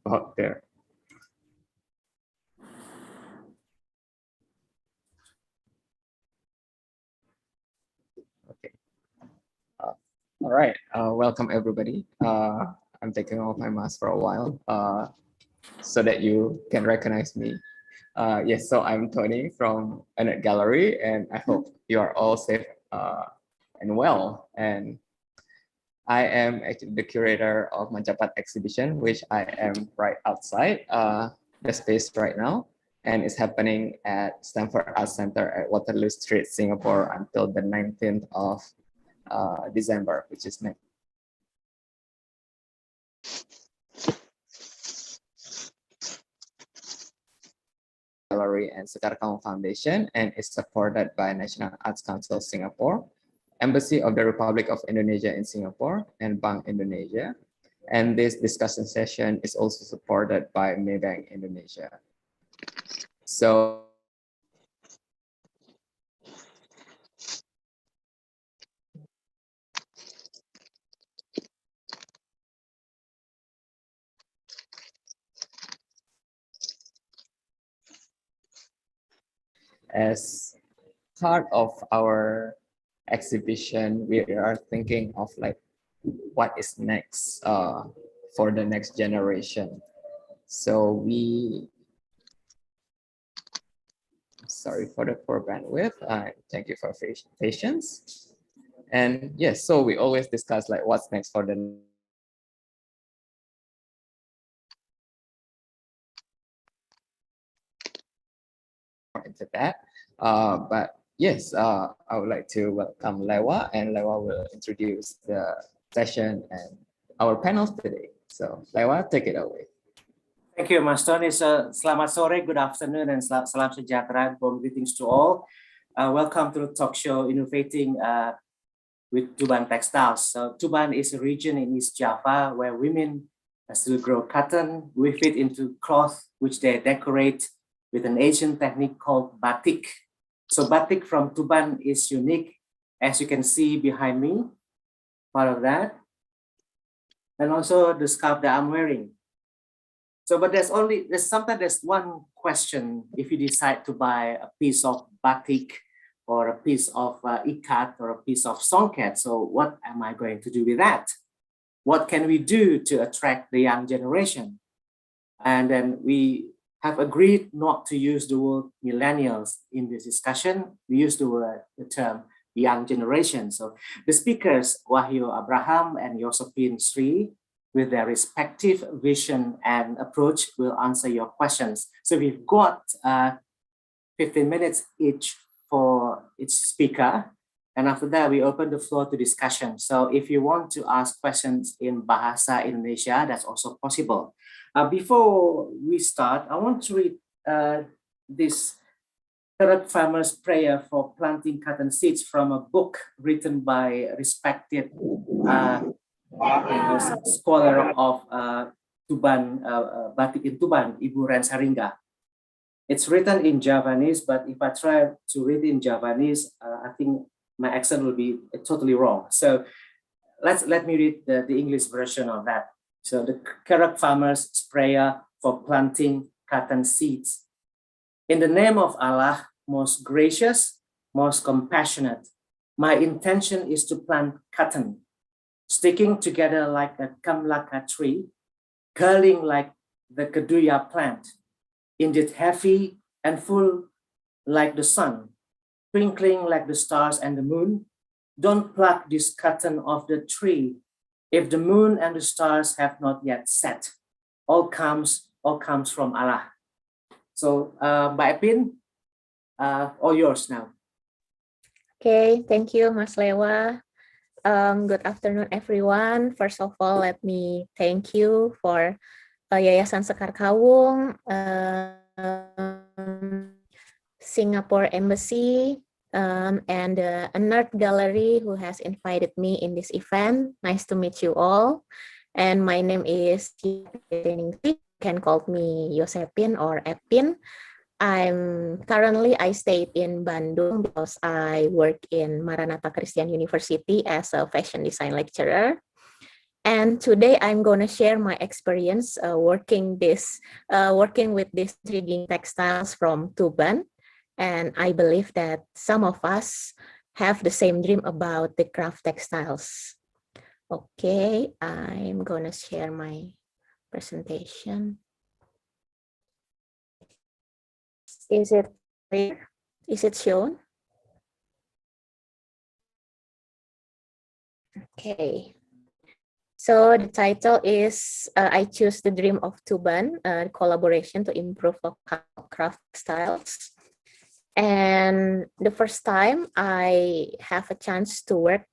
about there. Okay. All right. Welcome everybody. I'm taking off my mask for a while so that you can recognize me. Yes, so I'm Tony from Art Gallery, and I hope you are all safe and well. And I am actually the curator of Mancapat exhibition, which I am right outside the space right now. And it's happening at Stanford Arts Center at Waterloo Street, Singapore until the 19th of December, which is next. Gallery and Sekar Kaum Foundation, and is supported by National Arts Council Singapore, Embassy of the Republic of Indonesia in Singapore, and Bank Indonesia. And this discussion session is also supported by Maybank Indonesia. So as part of our exhibition, we are thinking of like what is next for the next generation. So sorry for the poor bandwidth. Thank you for patience. And yes, so we always discuss like what's next for the into that. But yes, I would like to welcome Lewa, and Lewa will introduce the session and our panels today. So Lewa, take it away. Thank you, Mas Tony. So, selamat sore, good afternoon, and salam sejahtera, warm greetings to all. Welcome to the talk show Innovating with TUBAN Textiles. So TUBAN is a region in East Java where women still grow cotton, weave it into cloth, which they decorate with an Asian technique called batik. So batik from TUBAN is unique, as you can see behind me, part of that. And also the scarf that I'm wearing. So, but sometimes there's one question if you decide to buy a piece of batik or a piece of ikat or a piece of songket. So what am I going to do with that? What can we do to attract the young generation? And then we have agreed not to use the word millennials in this discussion. We use the term young generation. So the speakers, Wahyu Abraham and Josephine Sri, with their respective vision and approach, will answer your questions. So we've got 15 minutes each for each speaker. And after that, we open the floor to discussion. So if you want to ask questions in Bahasa Indonesia, that's also possible. Before we start, I want to read this third farmer's prayer for planting cotton seeds from a book written by a respected scholar of TUBAN, batik in TUBAN, Ibu Ren Saringga. It's written in Javanese, but if I try to read in Javanese, I think my accent will be totally wrong. So let me read the English version of that. So the Karak farmer's prayer for planting cotton seeds. In the name of Allah, most gracious, most compassionate, my intention is to plant cotton, sticking together like a kamlaka tree, curling like the keduya plant, indeed heavy and full like the sun, twinkling like the stars and the moon. Don't pluck this cotton off the tree if the moon and the stars have not yet set. All comes from Allah. So, Mbak Epin, all yours now. Okay, thank you, Mas Lewa. Good afternoon, everyone. First of all, let me thank you for Yayasan Sekar Kaum, Singapore Embassy, and the Art Gallery who has invited me in this event. Nice to meet you all. And my name is, you can call me Josephine or Epin. I stayed in Bandung because I work in Maranatha Christian University as a fashion design lecturer. And today I'm going to share my experience working with this 3D textiles from TUBAN. And I believe that some of us have the same dream about the craft textiles. Okay, I'm going to share my presentation. Is it clear? Is it shown? Okay. So the title is I Choose the Dream of TUBAN, collaboration to improve local craft styles. And the first time I have a chance to work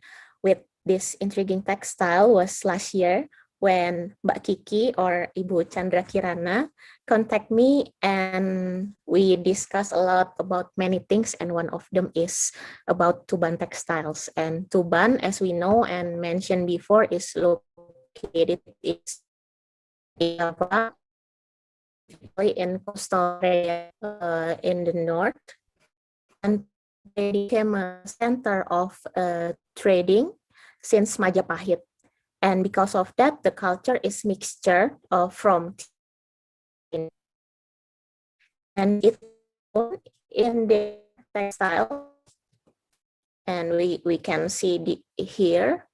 with this intriguing textile was last year when Mbak Kiki or Ibu Chandra Kirana contact me, and we discuss a lot about many things, and one of them is about TUBAN textiles. And TUBAN, as we know and mentioned before, is located in coastal area in the north, and they became a center of trading since Majapahit. And because of that, the culture is mixture from and it's in the textile, and we can see here.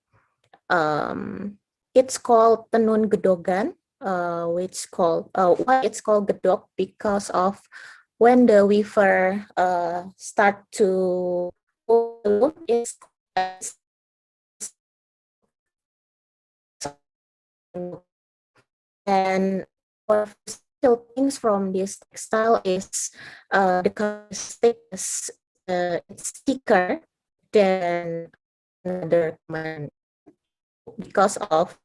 It's called tenun gedogan, which called why it's called gedok, because of when the weaver start to loom, and what still things from this textile is the characteristic is it's thicker than another common, because of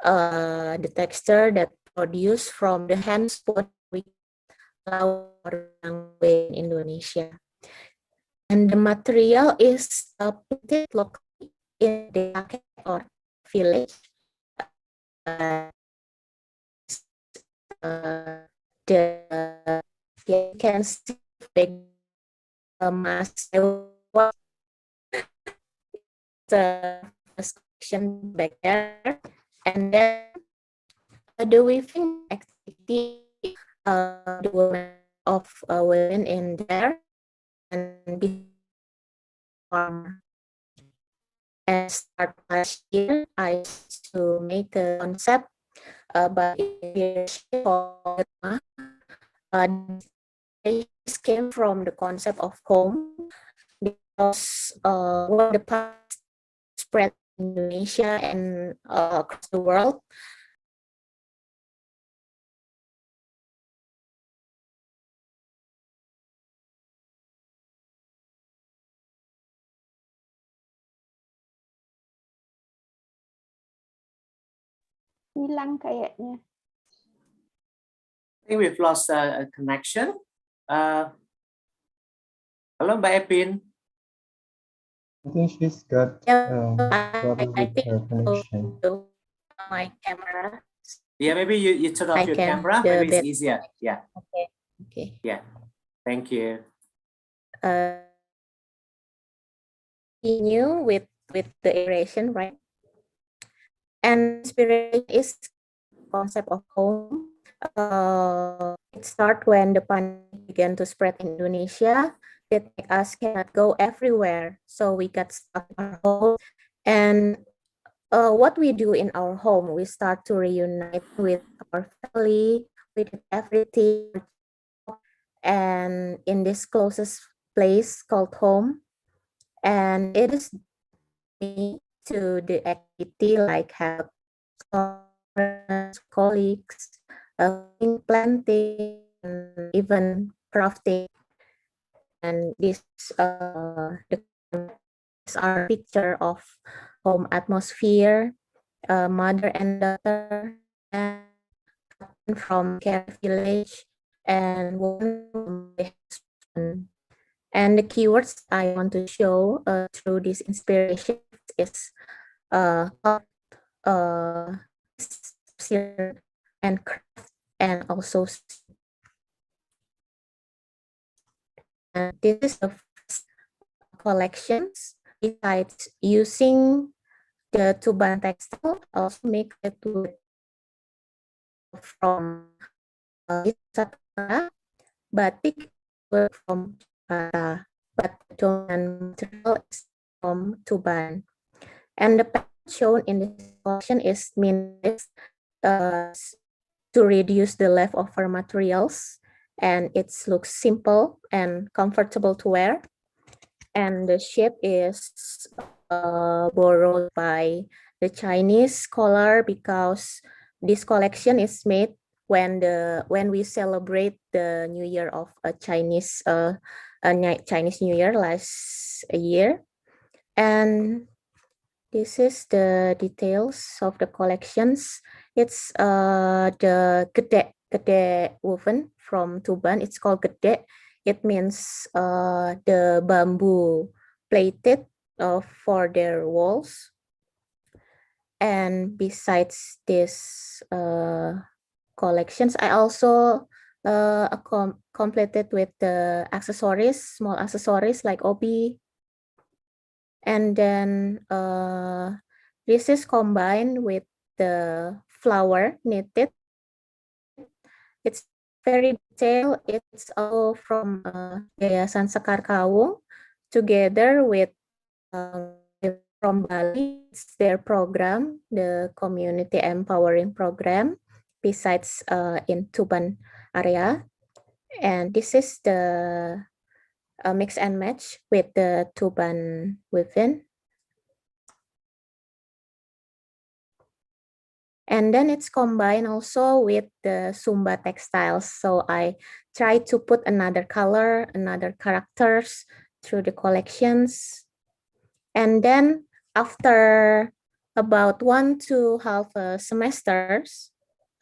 the texture that produced from the hand spun in Indonesia. And the material is printed locally in the market or village. You can see the mass section back there, and then the weaving activity, the women of women in there, and before and start last year, I used to make a concept but this came from the concept of home, because when the past spread in Indonesia and across the world, hilang kayaknya. I think we've lost a connection. Hello, Mbak Epin. I think she's got problem I with her connection. My camera. Yeah, maybe you turn off your camera. Maybe it's easier. Yeah. Okay. Okay. Yeah. Thank you. Continue with the iteration, right? And inspiration is concept of home. It started when the pandemic began to spread in Indonesia. That make us cannot go everywhere, so we got stuck in our home. And what we do in our home, we start to reunite with our family, with everything, and in this closest place called home. And it is me to the activity like help colleagues, planting, and even crafting. And this is our picture of home atmosphere, mother and daughter, and from care village, and one from the husband. And the keywords I want to show through this inspiration is and craft, and also, and this is the first collections. Besides using the Tuban textile also make it from Nusantara, batik work from Jakarta, but the dominant material is from Tuban. And the pattern shown in this collection is minimalist to reduce the leftover materials, and it looks simple and comfortable to wear. And the shape is borrowed by the Chinese scholar because this collection is made when we celebrate the New Year of a Chinese New Year last year. And this is the details of the collections. It's the gede woven from Tuban. It's called gede. It means the bamboo plated for their walls. And besides this collections, I also completed with the accessories, small accessories like obi. And then this is combined with the flower knitted. It's very detailed. It's all from Yayasan Sekar Kawung together with from Bali. It's their program, the community empowering program, besides in Tuban area. And this is the mix and match with the Tuban within. And then it's combined also with the Sumba textiles. So I try to put another color, another characters through the collections. And then after about 1.5 semesters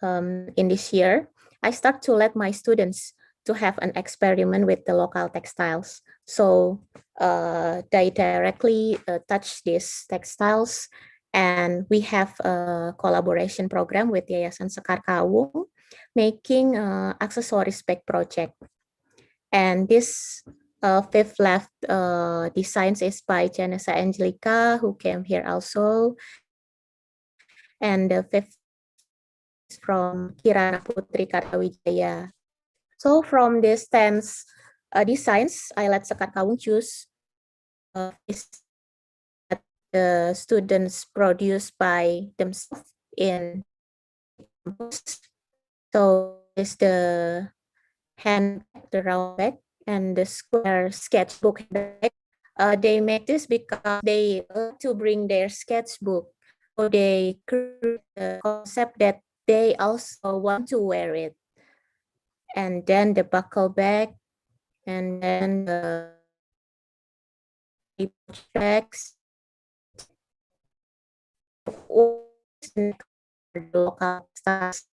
in this year, I start to let my students to have an experiment with the local textiles. So they directly touch these textiles, and we have a collaboration program with Yayasan Sekar Kawung, making accessories bag project. And this fifth left designs is by Janessa Angelica, who came here also. And the fifth is from Kirana Putri Kartawijaya. So from these 10 designs, I let Sekar Kawung choose that the students produce by themselves in campus. So it's the hand, the round bag, and the square sketchbook bag. They make this because they like to bring their sketchbook. So they create the concept that they also want to wear it. And then the buckle bag, and then the bags, local stars.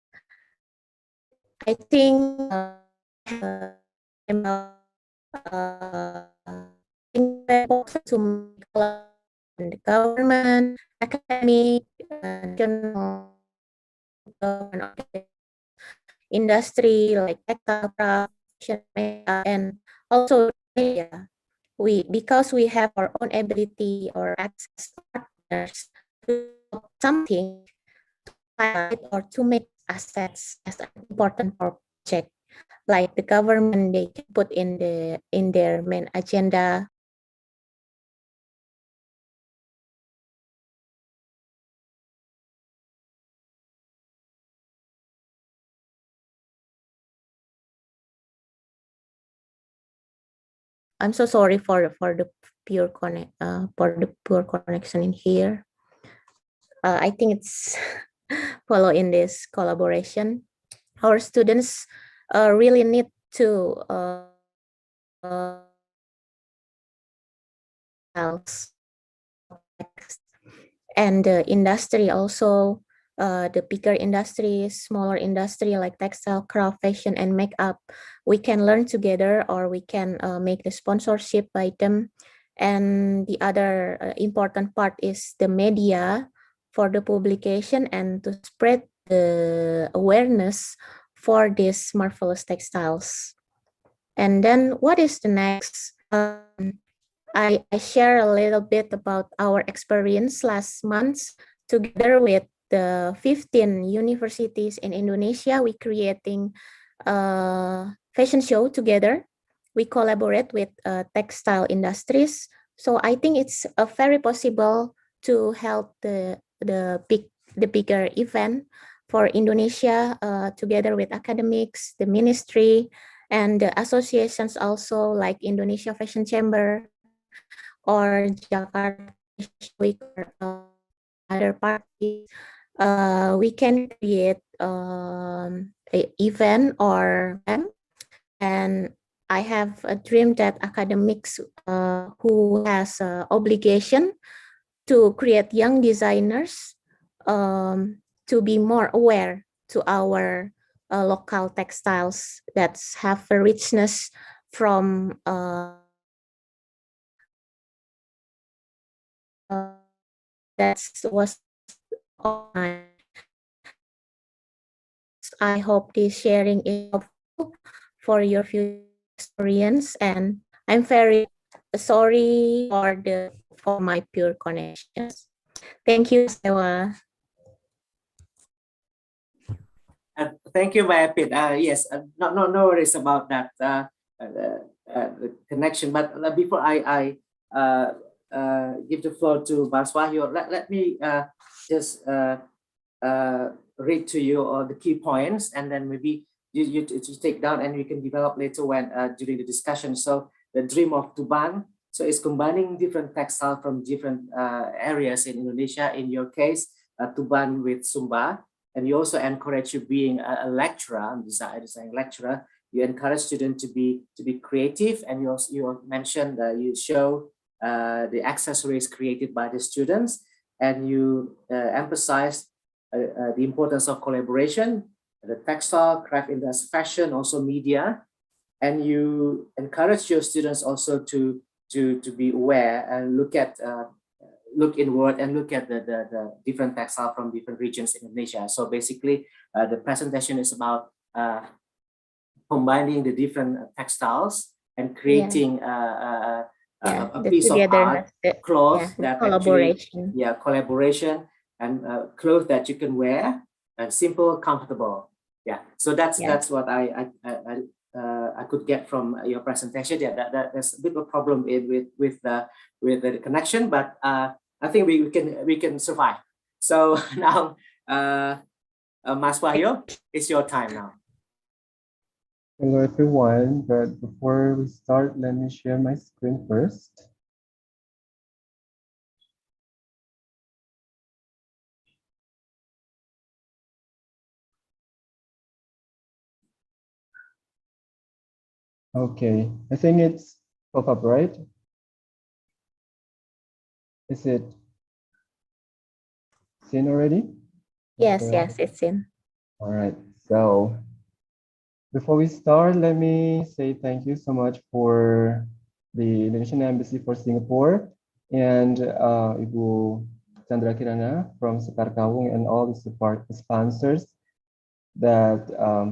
I think to the government, academic, national industry like textile craft, and also media. Because we have our own ability or access partners to something to highlight or to make assets as an important project, like the government, they can put in their main agenda. I'm so sorry for the poor connection in here. I think it's follow in this collaboration. Our students really need to and the industry also, the bigger industry, smaller industry like textile, craft, fashion, and makeup, we can learn together, or we can make the sponsorship by them. And the other important part is the media for the publication and to spread the awareness for these marvelous textiles. And then what is the next? I share a little bit about our experience last month together with the 15 universities in Indonesia. We creating a fashion show together. We collaborate with textile industries. So I think it's a very possible to help the bigger event for Indonesia together with academics, the ministry, and the associations also like Indonesia Fashion Chamber or Jakarta Fashion Week or other parties. We can create a event or and I have a dream that academics who has obligation to create young designers to be more aware to our local textiles that have a richness from that was all I hope this sharing is helpful for your future experience, and I'm very sorry for my pure connections. Thank you, Sewa. Thank you, Mayapit. Yes, no worries about that the connection. But before I give the floor to Mas Wahyu, let me just read to you all the key points, and then maybe you take down and we can develop later when during the discussion. So the dream of TUBAN, so it's combining different textile from different areas in Indonesia. In your case, TUBAN with Sumba. And you also encourage you being a lecturer, design lecturer. You encourage students to be creative, and you mentioned you show the accessories created by the students, and you emphasize the importance of collaboration, the textile, craft industry, fashion, also media, and you encourage your students also to be aware and look inward and look at the different textile from different regions in Indonesia. So basically, the presentation is about combining the different textiles and creating a piece of art, cloth that collaboration. Actually, collaboration, and clothes that you can wear and simple, comfortable. Yeah, so that's what I could get from your presentation. Yeah, there's a bit of a problem with the connection, but I think we can survive. So now, Mas Wahyu, it's your time now. Hello everyone, but before we start, let me share my screen first. Okay, I think it's pop up, right? Is it seen already? Yes, yes, it's in. All right, so before we start, let me say thank you so much for the Indonesian Embassy for Singapore and Ibu Chandra Kirana from Sekar Kawung and all the sponsors that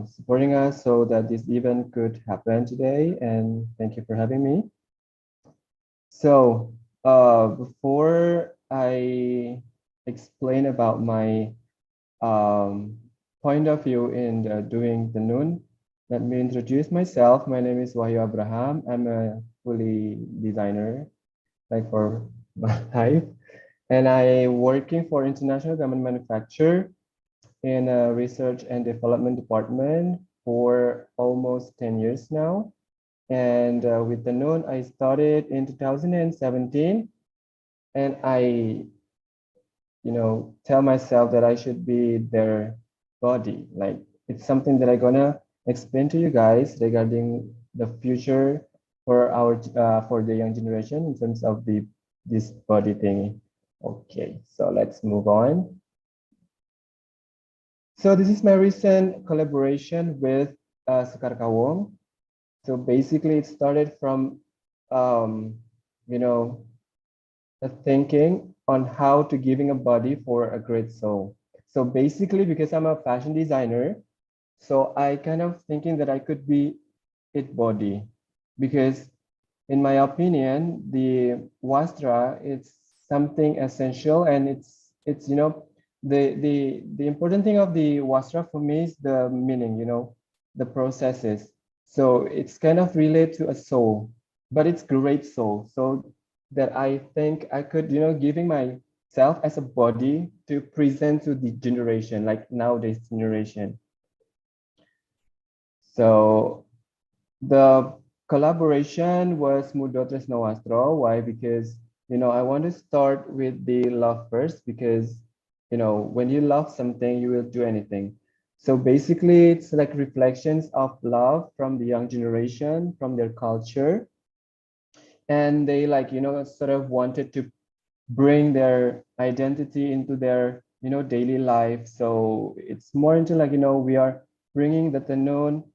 supporting us so that this event could happen today. And thank you for having me. So before I explain about my point of view in doing the noon, let me introduce myself. My name is Wahyu Abraham. I'm a fully designer, like for my life, and I working for international garment manufacturer in a research and development department for almost 10 years now. And with the noon, I started in 2017, and I, tell myself that I should be their body. Like it's something that I'm gonna explain to you guys regarding the future for our for the young generation in terms of this body thing. Okay, so let's move on. So this is my recent collaboration with Sekar Kawung. So basically, it started from the thinking on how to giving a body for a great soul. So basically, because I'm a fashion designer, so I kind of thinking that I could be it body, because in my opinion, the wastra is something essential, and it's the important thing of the wastra for me is the meaning, the processes. So it's kind of related to a soul, but it's great soul. So that I think I could, giving myself as a body to present to the generation, like nowadays generation. So the collaboration was Mudo Tresno Wastro. Why? Because, I want to start with the love first, because, when you love something, you will do anything. So basically, it's like reflections of love from the young generation, from their culture. And they sort of wanted to bring their identity into their, daily life. So it's more into like, we are bringing the Tanun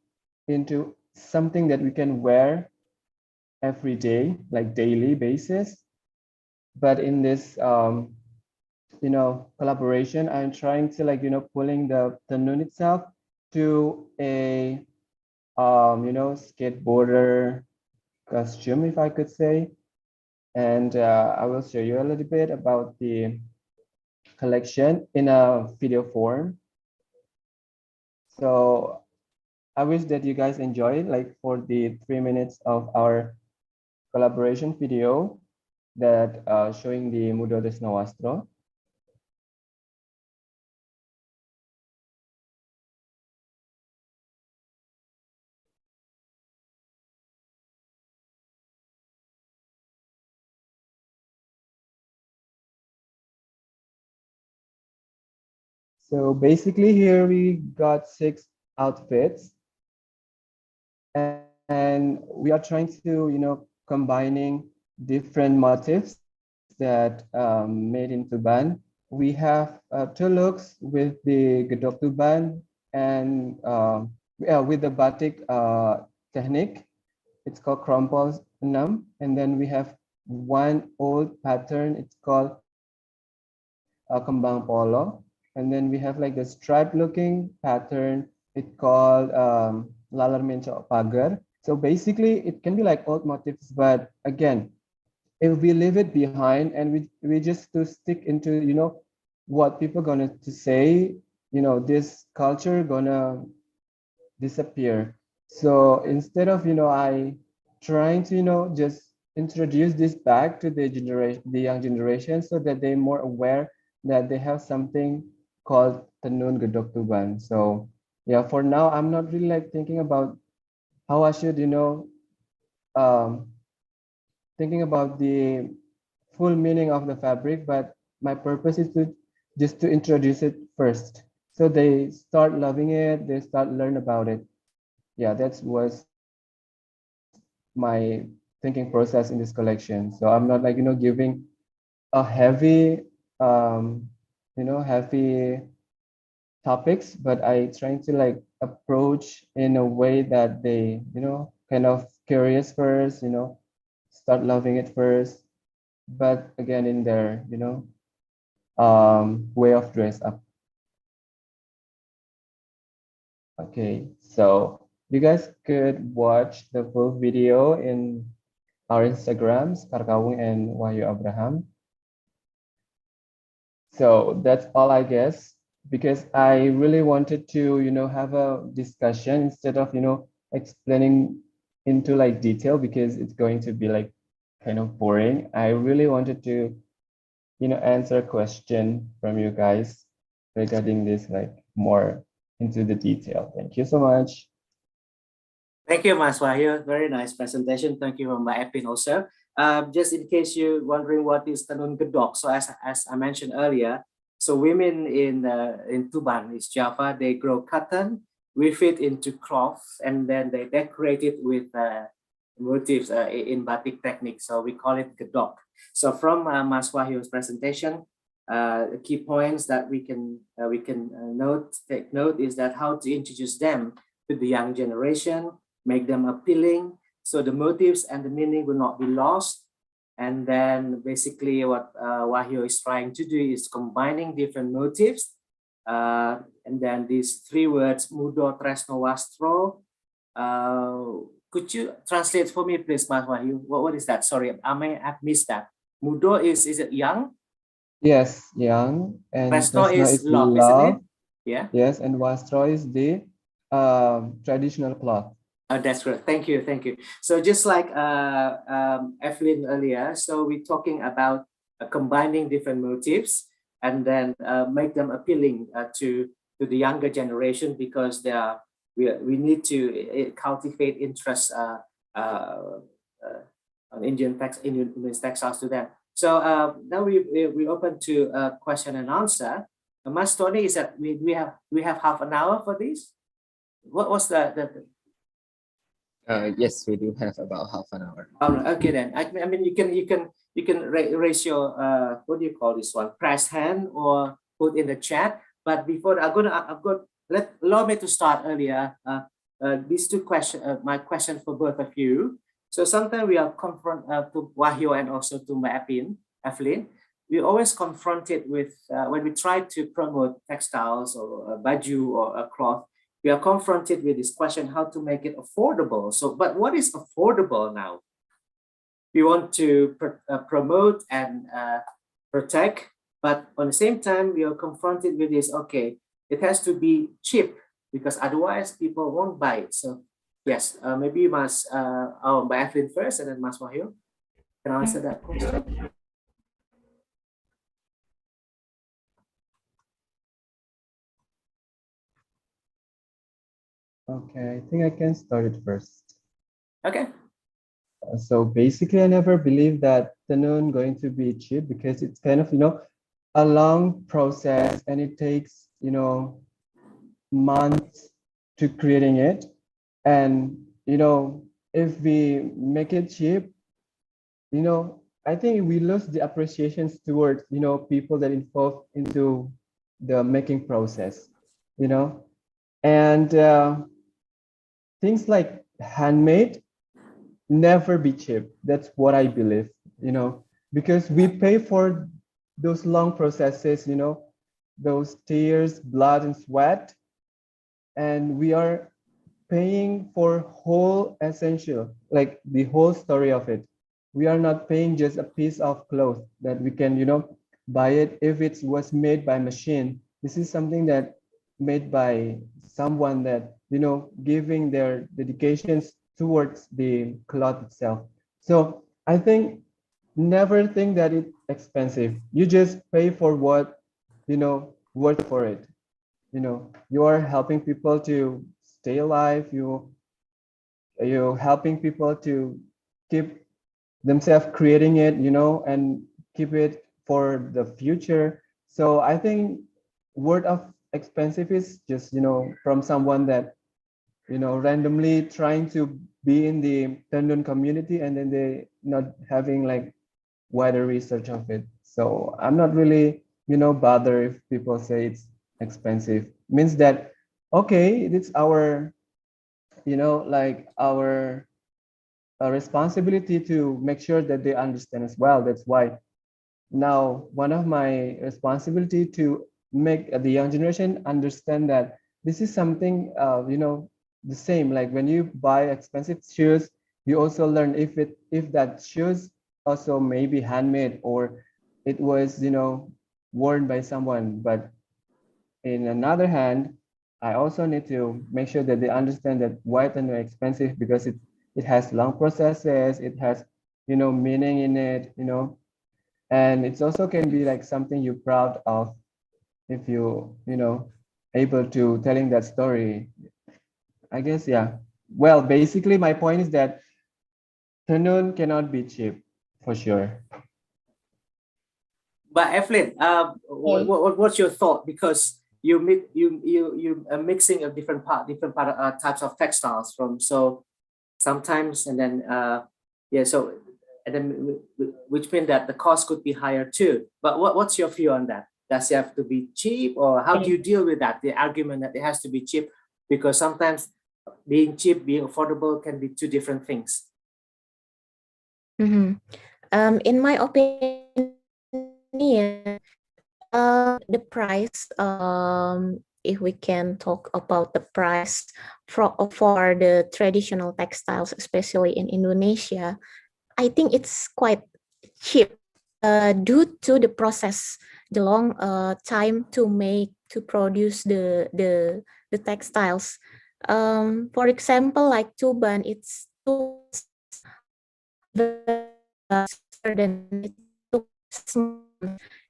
into something that we can wear every day, like daily basis. But in this, collaboration, I'm trying to like, pulling the Tanun itself to a, skateboarder costume, if I could say. And I will show you a little bit about the collection in a video form. So I wish that you guys enjoy it, like for the 3 minutes of our collaboration video that showing the Mudo Desno Wastro. So basically here we got 6 outfits, and we are trying to, combining different motifs that made in Tuban. We have 2 looks with the Gedok Tuban and with the batik technique. It's called Krompol Enam. And then we have one old pattern. It's called Kembang Polo. And then we have like the stripe looking pattern. It's called Lalar Mencok Pagar. So basically it can be like old motifs, but again, if we leave it behind and we just to stick into, what people gonna to say, this culture gonna disappear. So instead of, I trying to, just introduce this back to the young generation, so that they're more aware that they have something called Tenun Gedok Tuban. So yeah, for now, I'm not really like thinking about how I should, um, thinking about the full meaning of the fabric, but my purpose is to just to introduce it first. So they start loving it, they start learn about it. Yeah, that was my thinking process in this collection. So I'm not like, giving a heavy, heavy topics, but I trying to like approach in a way that they, kind of curious first, start loving it first, but again in their, way of dress up. Okay, so you guys could watch the full video in our Instagrams, Karkawung and Wahyu Abraham. So that's all, I guess, because I really wanted to, have a discussion instead of, explaining into like detail, because it's going to be like kind of boring. I really wanted to, answer a question from you guys regarding this, like more into the detail. Thank you so much. Thank you, Mas Wahyu. Very nice presentation. Thank you, Mbak Epin also. Just in case you're wondering what is Tenun Gedok, so as I mentioned earlier, so women in Tuban, East Java, they grow cotton, weave it into cloth, and then they decorate it with motifs in batik technique. So we call it Gedok. So from Mas Wahyu's presentation, key points that we can take note is that how to introduce them to the young generation, make them appealing, so the motives and the meaning will not be lost. And then basically what Wahyu is trying to do is combining different motifs. And then these 3 words, Mudo Tresno Wastro, Could you translate for me, please, Mas Wahyu? What is that? Sorry, I may have missed that. Mudo is it young? Yes, young, and Tresno Tresno is is love, isn't it? love. Yeah. Yes, and Wastro is the traditional cloth. Oh, that's great. Thank you. Thank you. So just like Evelyn earlier, so we're talking about combining different motifs and then make them appealing to the younger generation because they are we need to cultivate interest on Indian textiles to them. So now we open to question and answer. Mas Tony, is that we have half an hour for this? What was the Yes, we do have about half an hour. Okay then. I mean, you can raise your what do you call this one? Press hand or put in the chat. But before allow me to start earlier. These two questions, my question for both of you. So sometimes we are to Wahyu and also to Evelyn. We always confronted with when we try to promote textiles or a baju or a cloth. We are confronted with this question, how to make it affordable. So, but what is affordable now? We want to promote and protect, but on the same time, we are confronted with this, okay, it has to be cheap because otherwise people won't buy it. So yes, maybe you must, by Evelyn first and then Mas Wahyu can answer that question. Okay, I think I can start it first. Okay. So basically, I never believed that tenun going to be cheap because it's kind of, a long process and it takes, months to creating it. And, if we make it cheap, I think we lose the appreciations towards, people that involved into the making process, and things like handmade never be cheap. That's what I believe, because we pay for those long processes, those tears, blood and sweat, and we are paying for whole essential, like the whole story of it. We are not paying just a piece of cloth that we can, buy it if it was made by machine. This is something that made by someone that, giving their dedications towards the cloth itself. So I think never think that it's expensive. You just pay for what, worth for it. You are helping people to stay alive. You're helping people to keep themselves creating it, and keep it for the future. So I think word of expensive is just, from someone that, randomly trying to be in the Tendon community and then they not having like wider research of it. So I'm not really, bother if people say it's expensive. Means that, okay, it's our, like our responsibility to make sure that they understand as well. That's why now one of my responsibility to make the young generation understand that this is something, the same, like when you buy expensive shoes, you also learn if that shoes also may be handmade or it was, worn by someone. But in another hand, I also need to make sure that they understand that why it's expensive, because it has long processes, it has, meaning in it, and it's also can be like something you're proud of if you, able to telling that story. I guess, yeah. Well, basically my point is that Tenun cannot be cheap for sure. But Evelyn, what's your thought? Because you are mixing of different types of textiles from, so sometimes and then so and then which means that the cost could be higher too. But what's your view on that? Does it have to be cheap, or how do you deal with that? The argument that it has to be cheap, because sometimes being cheap, being affordable can be two different things. In my opinion, the price if we can talk about the price for the traditional textiles, especially in Indonesia, I think it's quite cheap due to the process, the long time to produce the textiles. For example, like TUBAN, it's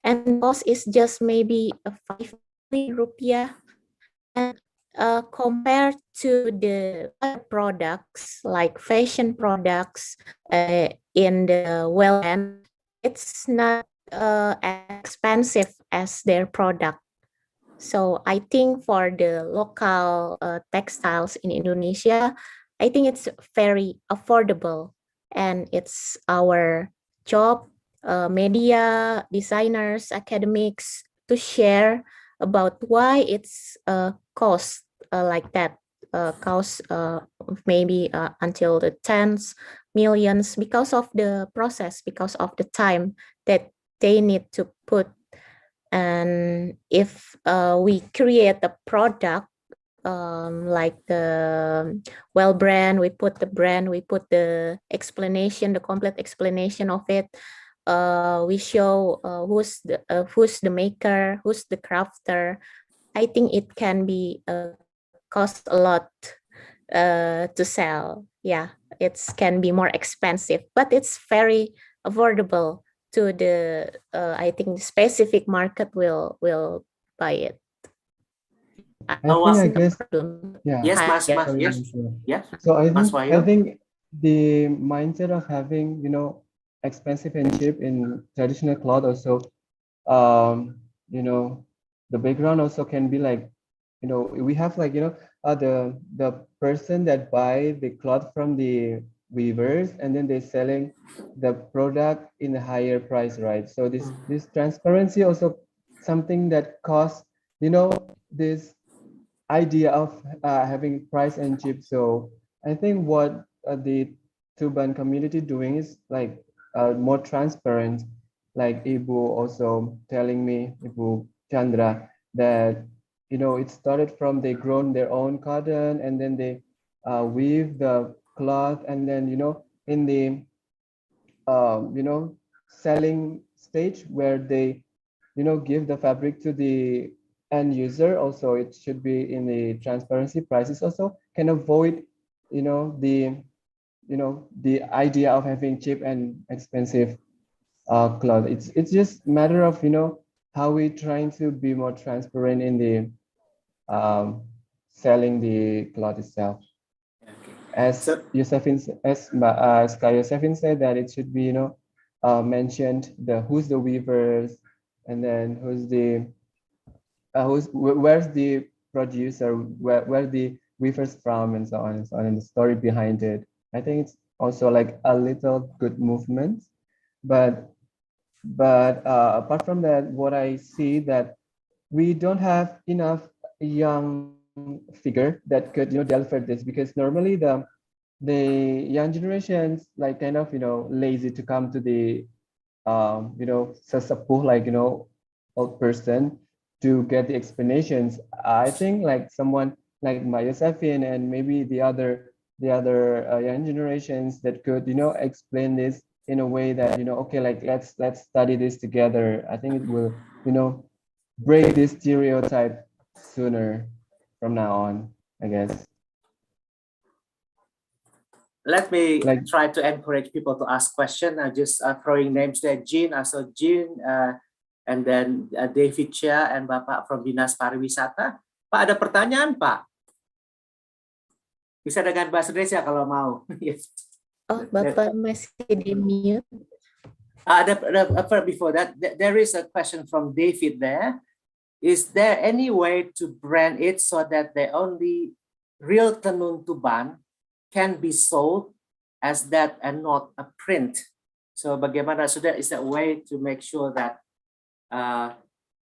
and cost is just maybe a 5 million rupiah. And compared to the other products like fashion products in the well end, it's not as expensive as their product. So I think for the local textiles in Indonesia, I think it's very affordable, and it's our job, media, designers, academics, to share about why it's cost like that, cost maybe until the tens millions because of the process, because of the time that they need to put. And if we create a product like the well brand, we put the explanation, the complete explanation of it. We show who's the maker, who's the crafter. I think it can be cost a lot to sell. Yeah, it can be more expensive, but it's very affordable to the I think the specific market will buy it. I think I guess yeah. Yes, Mas, Yeah. Mas, yes, Sure. yes. So Mas I Wahyu? think the mindset of having, you know, expensive and cheap in traditional cloth also, you know, the background also can be like, you know, we have like, you know, the person that buy the cloth from the weavers, and then they're selling the product in a higher price, right? So this transparency also something that costs, you know, this idea of having price and cheap. So I think what the TUBAN community doing is like more transparent. Like Ibu also telling me, Ibu Chandra, that you know it started from they grown their own cotton, and then they weave the cloth, and then you know in the you know selling stage where they you know give the fabric to the end user. Also it should be in the transparency prices, also can avoid you know the idea of having cheap and expensive cloth. It's just matter of you know how we trying to be more transparent in the selling the cloth itself. As So, Yosefin, as Kak Yosefin said, that it should be, you know, mentioned who's the weavers, and then where's the producer, where the weavers from, and so on and so on, and the story behind it. I think it's also like a little good movement, but apart from that, what I see that we don't have enough young figure that could you know deliver this, because normally the young generations like kind of you know lazy to come to the you know sesepuh, like you know old person, to get the explanations. I think like someone like Maya Safin and maybe the other young generations that could you know explain this in a way that you know okay, like let's study this together. I think it will you know break this stereotype sooner from now on, I guess. let me Like try to encourage people to ask questions. I just throwing names there. Jean, also Jean, and then David Chia and Bapak from Dinas Pariwisata. Pak, ada pertanyaan, Pak? Bisa dengan bahasa Indonesia kalau mau. Yes. Oh, Bapak masih di mute. Before that, there is a question from David there. Is there any way to brand it so that the only real tenun tuban can be sold as that and not a print? So bagaimana, so that is a way to make sure that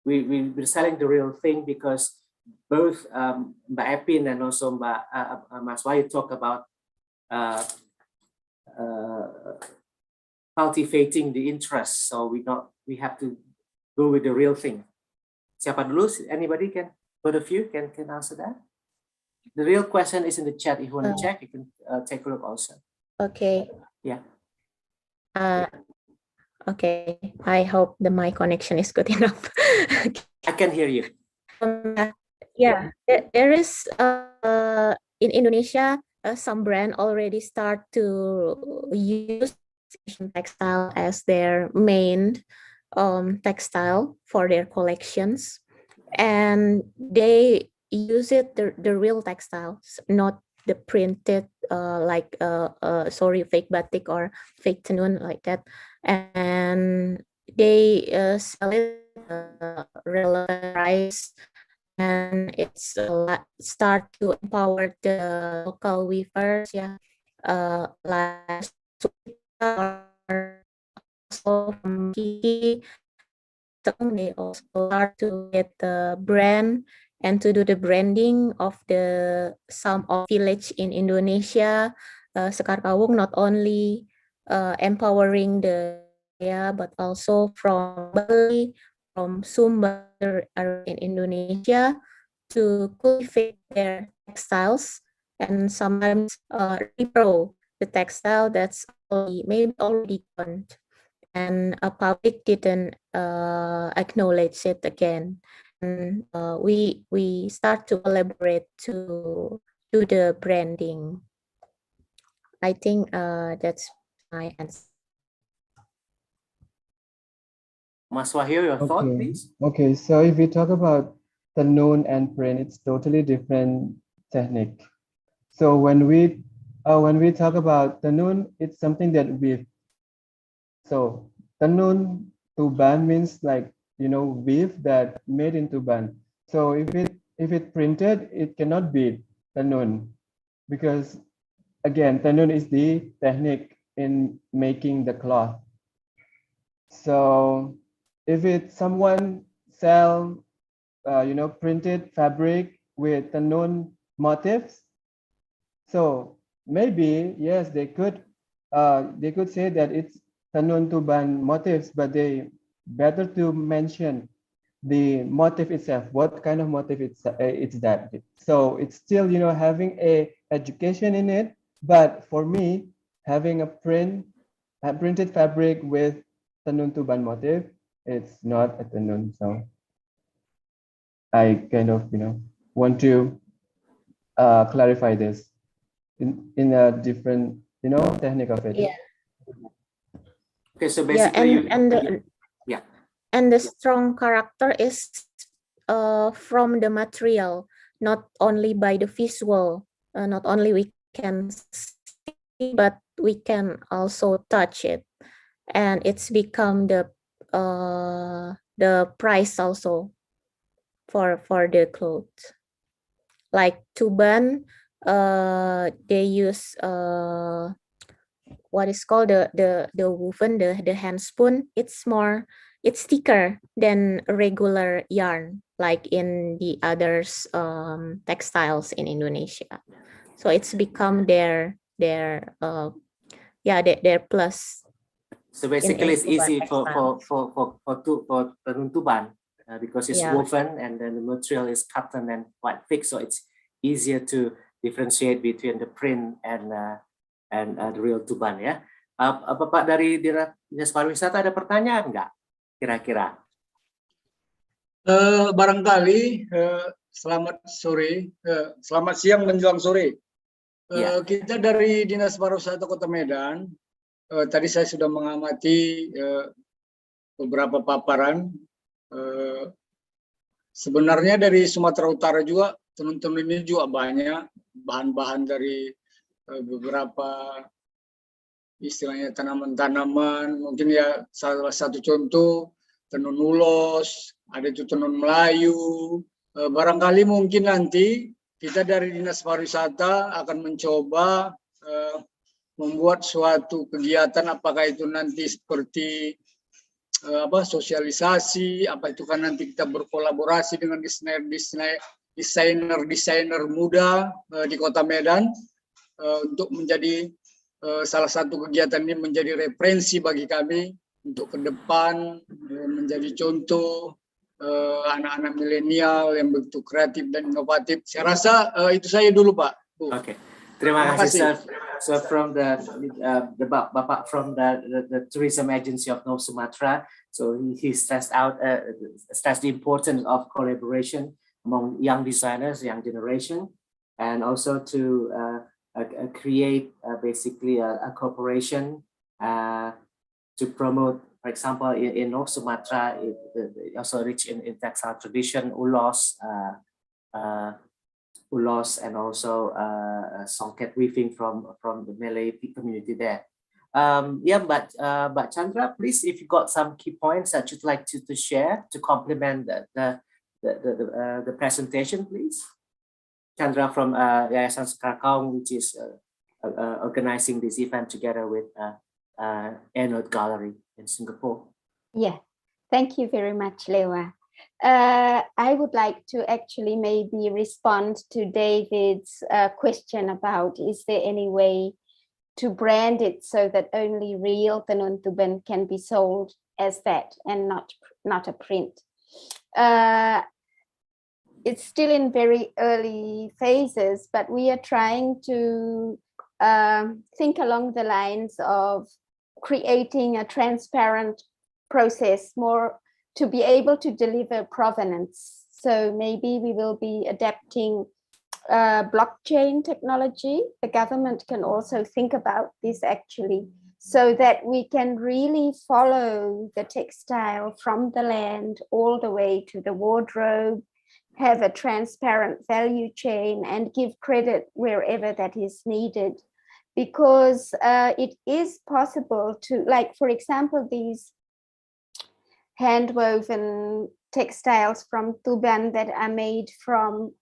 we're selling the real thing, because both Mbak Epin and also Mas Wahyu talk about cultivating the interest. So we have to go with the real thing. Siapa dulu? Anybody can? Both of you can answer that. The real question is in the chat. If you want to check, you can take a look also. Okay. Yeah. Okay. I hope my connection is good enough. I can hear you. Yeah, there is in Indonesia some brand already start to use Asian textile as their main textile for their collections, and they use it the real textiles, not the printed sorry, fake batik or fake tenun like that, and they sell it relevant price, and it's start to empower the local weavers, yeah, like or also from Kiki. They also start to get the brand and to do the branding of the some of village in Indonesia. Sekar Kawung not only empowering the area, but also from Bali, from Sumber in Indonesia to cultivate their textiles and sometimes repro the textile that's maybe already gone, and a public didn't acknowledge it again. And we start to collaborate to do the branding. I think that's my answer. Mas Wahyu, your thought, Okay. please. Okay, so if we talk about tenun and print, it's totally different technique. So when we talk about tenun, it's something that weave. So tenun tuban means like, you know, weave that made in tuban. So if it printed, it cannot be tenun, because again, tenun is the technique in making the cloth. So if someone sell printed fabric with tenun motifs, so maybe yes, they could say that it's tenun tuban motifs, but they better to mention the motif itself, what kind of motif it's that. So it's still, you know, having a education in it, but for me, having a printed fabric with tenun tuban motif, it's not a tenun. So I kind of, you know, want to clarify this in a different, you know, technique of it. Yeah. Okay, so basically, and the strong character is from the material, not only by the visual. Not only we can see, but we can also touch it, and it's become the price also for the clothes. Like tuban, they use what is called the woven, the hand spoon. It's thicker than regular yarn, like in the others textiles in Indonesia. So it's become their plus. So basically, it's easy for tenun tuban because it's woven and then the material is cotton and quite thick, so it's easier to differentiate between the print and the real tuban, ya. Bapak dari Dinas Pariwisata ada pertanyaan nggak kira-kira? Barangkali selamat sore, selamat siang menjelang sore. Kita dari Dinas Pariwisata Kota Medan, tadi saya sudah mengamati beberapa paparan. Sebenarnya dari Sumatera Utara juga tenun-tenun ini juga banyak bahan-bahan dari beberapa istilahnya tanaman-tanaman. Mungkin ya salah satu contoh tenun ulos, ada itu tenun Melayu. Barangkali mungkin nanti kita dari Dinas Pariwisata akan mencoba membuat suatu kegiatan, apakah itu nanti seperti sosialisasi, apa itu kan nanti kita berkolaborasi dengan desainer muda di Kota Medan untuk menjadi salah satu kegiatan ini menjadi referensi bagi kami untuk ke depan, menjadi contoh anak-anak milenial yang begitu kreatif dan inovatif. Saya rasa itu saja dulu, Pak. Okay. Terima Terima kasih, kasih. sir. So from the Bapak from the tourism agency of North Sumatra, so he stressed the importance of collaboration among young designers, young generation, and also to create basically a cooperation to promote, for example, in North Sumatra, it also rich in textile tradition, ulos, and also songket weaving from the Malay community there. Yeah, but Chandra, please, if you got some key points that you'd like to share to complement the presentation, please. Chandra from Yayasan Sekarkaung, which is organizing this event together with Art Gallery in Singapore. Yeah, thank you very much, Lewa. I would like to actually maybe respond to David's question about, is there any way to brand it so that only real tenun tuban can be sold as that and not a print? It's still in very early phases, but we are trying to think along the lines of creating a transparent process, more to be able to deliver provenance. So maybe we will be adapting blockchain technology. The government can also think about this actually, so that we can really follow the textile from the land all the way to the wardrobe, have a transparent value chain, and give credit wherever that is needed. Because it is possible to, like, for example, these hand-woven textiles from TUBAN that are made from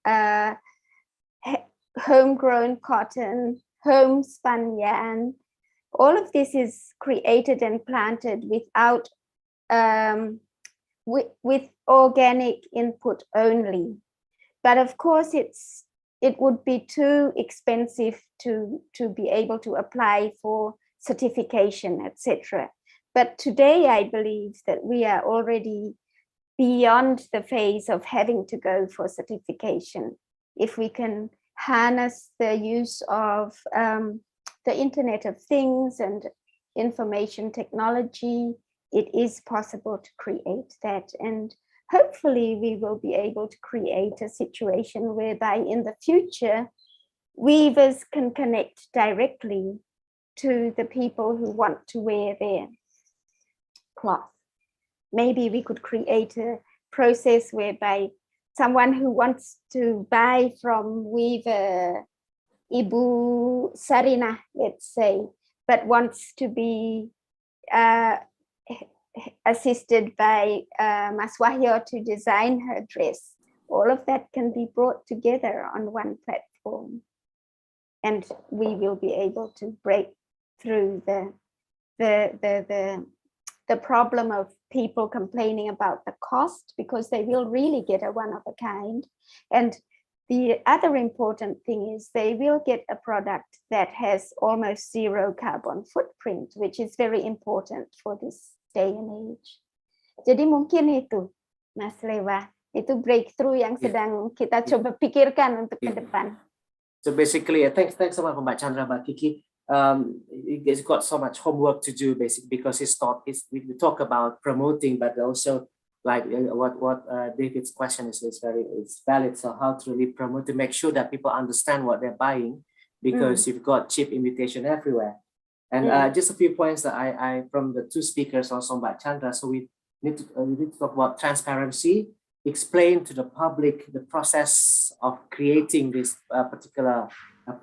homegrown cotton, homespun yarn. All of this is created and planted without with organic input only. But of course, it would be too expensive to be able to apply for certification, etc. But today, I believe that we are already beyond the phase of having to go for certification. If we can harness the use of the Internet of Things and information technology, it is possible to create that. And hopefully we will be able to create a situation whereby in the future, weavers can connect directly to the people who want to wear their cloth. Maybe we could create a process whereby someone who wants to buy from weaver Ibu Sarina, let's say, but wants to be assisted by Mas Wahyo to design her dress. All of that can be brought together on one platform, and we will be able to break through the problem of people complaining about the cost, because they will really get a one of a kind. And the other important thing is they will get a product that has almost zero carbon footprint, which is very important for this day and age. Jadi mungkin itu, Mas Lewa, itu breakthrough yang sedang kita coba pikirkan untuk ke depan. So basically, thanks so much for Mbak Chandra, Mbak Kiki. It's got so much homework to do, basically, because we talk about promoting, but also like what David's question is valid. So how to really promote to make sure that people understand what they're buying, because you've got cheap imitation everywhere. And just a few points that I from the two speakers, also Mbak Chandra. So we need to talk about transparency, explain to the public the process of creating this particular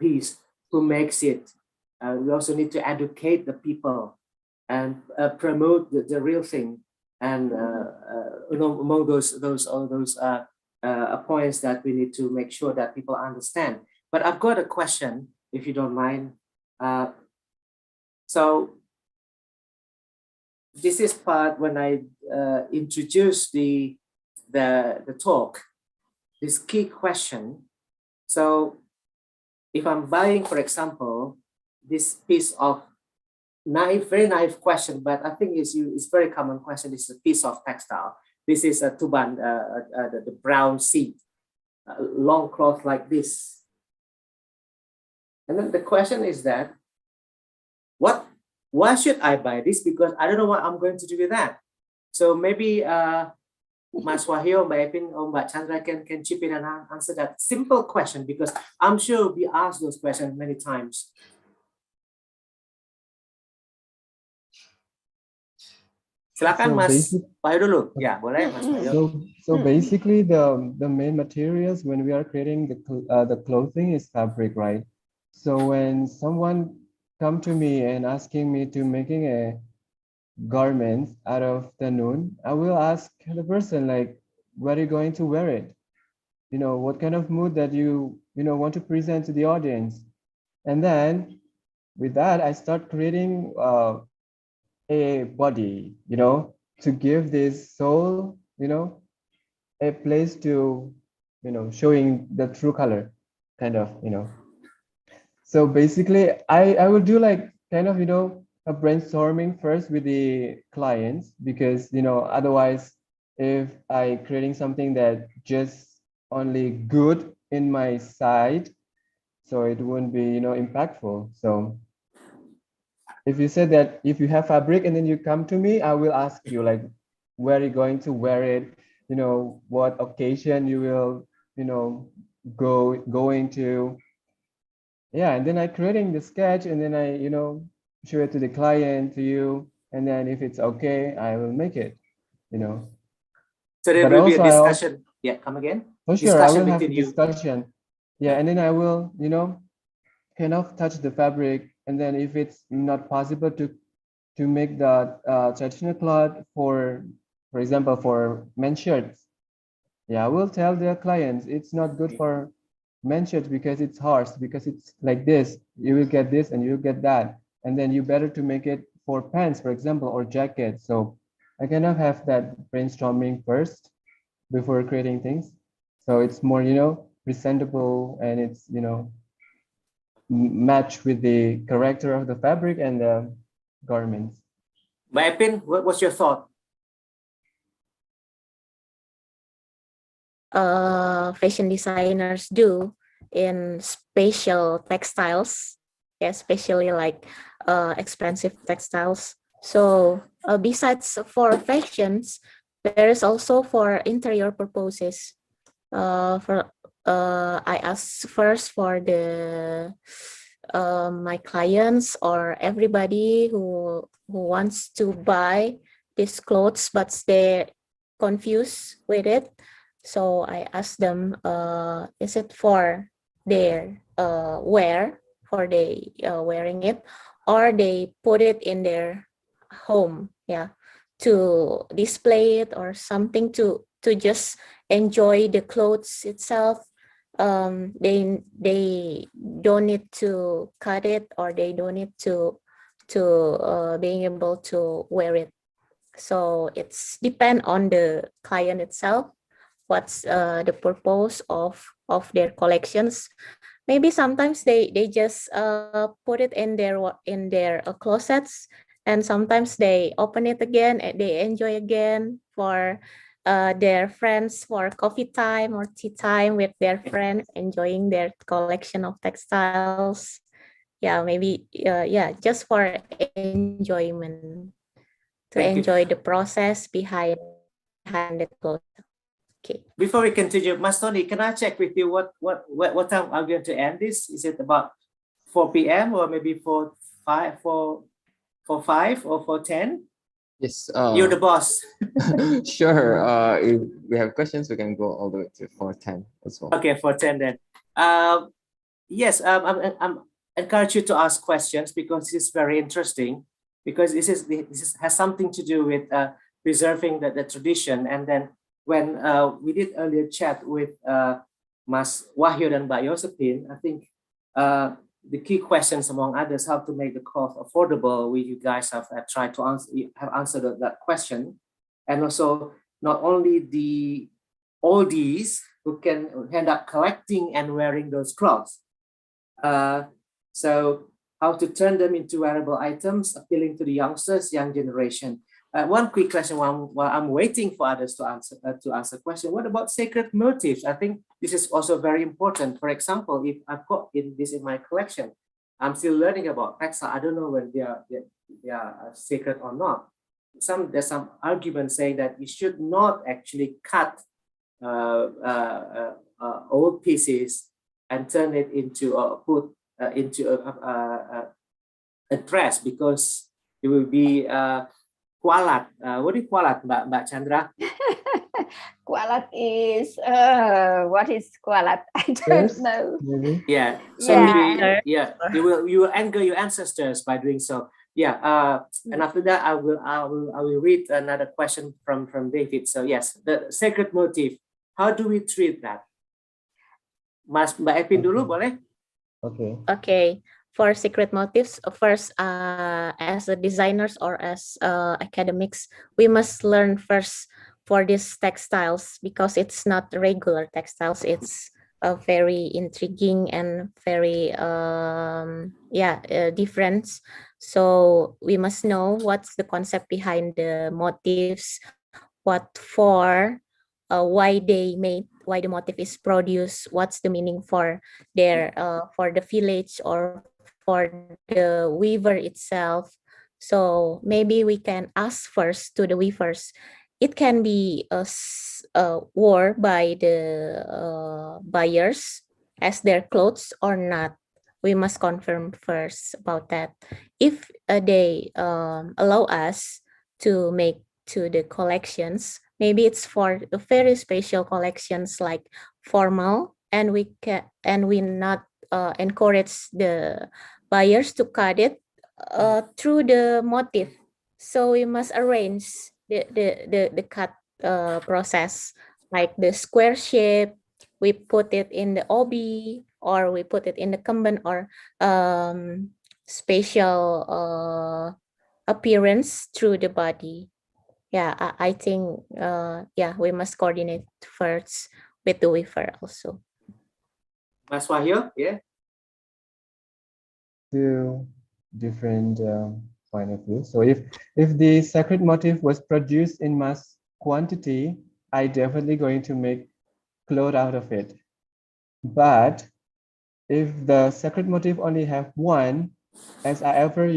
piece, who makes it. We also need to educate the people and promote the real thing. And among those points that we need to make sure that people understand. But I've got a question, if you don't mind. So this is part when I introduce the talk, this key question. So if I'm buying, for example, this piece of very naive question, but I think it's very common question. This is a piece of textile. This is a TUBAN, the brown seed, long cloth like this. And then the question is that, why should I buy this? Because I don't know what I'm going to do with that. So maybe Mas Wahyu, Mbak Epin, or Mbak Chandra can chip in and answer that simple question, because I'm sure we asked those questions many times. Silakan Mas Wahyu dulu. Ya, boleh Mas Wahyu. So basically the main materials when we are creating the clothing is fabric, right? So when someone come to me and asking me to making a garment out of the noon, I will ask the person like, where are you going to wear it? You know, what kind of mood that you want to present to the audience? And then with that, I start creating a body, to give this soul, a place to, showing the true color, kind of, So basically, I will do like kind of, a brainstorming first with the clients, because, otherwise, if I creating something that just only good in my side, so it wouldn't be, impactful. So if you said that if you have fabric and then you come to me, I will ask you like, where are you going to wear it? What occasion you will, going to. Yeah, and then I creating the sketch and then I, show it to the client, to you, and then if it's okay, I will make it, So there But will be a also discussion. Yeah, come again. For sure, I Discussion will have a between you. discussion. Yeah, and then I will, kind of touch the fabric, and then if it's not possible to make the traditional cloth for example, for men's shirts, yeah, I will tell the clients it's not good for men's shirts because it's harsh, because it's like this. You will get this and you will get that, and then you better to make it for pants, for example, or jackets. So I kind of have that brainstorming first before creating things. So it's more, presentable, and it's, match with the character of the fabric and the garments. Mbak Epin, what's your thought? Fashion designers do in special textiles, especially like expensive textiles. So besides for fashions, there is also for interior purposes. I ask first for the my clients or everybody who wants to buy these clothes, but they're confused with it. So I ask them, is it for their wear, for they wearing it, or they put it in their home, to display it or something to just enjoy the clothes itself. They don't need to cut it, or they don't need to being able to wear it. So it's depend on the client itself. What's the purpose of their collections? Maybe sometimes they just put it in their closets, and sometimes they open it again and they enjoy again for their friends, for coffee time or tea time with their friends, enjoying their collection of textiles. Yeah, maybe just for enjoyment, to enjoy the process behind the clothes. Okay. Before we continue, Mas Tony, can I check with you what time are we going to end this? Is it about 4 p.m. or maybe 5 or 4:10? Yes. You're the boss. Sure. If we have questions, we can go all the way to 4:10 as well. Okay, 4:10 then. Yes, I'm encourage you to ask questions, because this is very interesting, because this has something to do with preserving the tradition. And then when we did earlier chat with Mas Wahyu dan Mbak Josephine, I think the key questions among others, how to make the cloth affordable, you guys have tried to answer that question. And also not only the oldies who can end up collecting and wearing those clothes. So how to turn them into wearable items appealing to the youngsters, young generation. One quick question while I'm waiting for others to answer question. What about sacred motifs? I think this is also very important. For example, if I've got this in my collection, I'm still learning about textile. I don't know whether they are sacred or not. There's some argument saying that you should not actually cut old pieces and turn it into put into a dress, because it will be kualat. What is kualat, Mbak Chandra? Kualat is what is kualat? I don't Yes, know. maybe. Yeah. So Yeah. maybe you will anger your ancestors by doing so. Yeah. And after that, I will read another question from David. So yes, the sacred motif. How do we treat that? Mbak Epin dulu boleh? Okay. Okay, for secret motifs, first, as a designers or as academics, we must learn first for these textiles, because it's not regular textiles. It's very intriguing and very different. So we must know what's the concept behind the motifs, what for, why the motif is produced, what's the meaning for the village or for the weaver itself. So maybe we can ask first to the weavers. It can be worn by the buyers as their clothes or not. We must confirm first about that. If they allow us to make to the collections, maybe it's for the very special collections like formal, and we not encourage the buyers to cut it through the motif. So we must arrange the cut process, like the square shape. We put it in the obi, or we put it in the kemben, or spatial appearance through the body. Yeah, I think we must coordinate first with the weaver also. Mas Wahyu, yeah. Two different point of view. So if the sacred motif was produced in mass quantity, I definitely going to make cloth out of it. But if the sacred motif only have one, as I ever,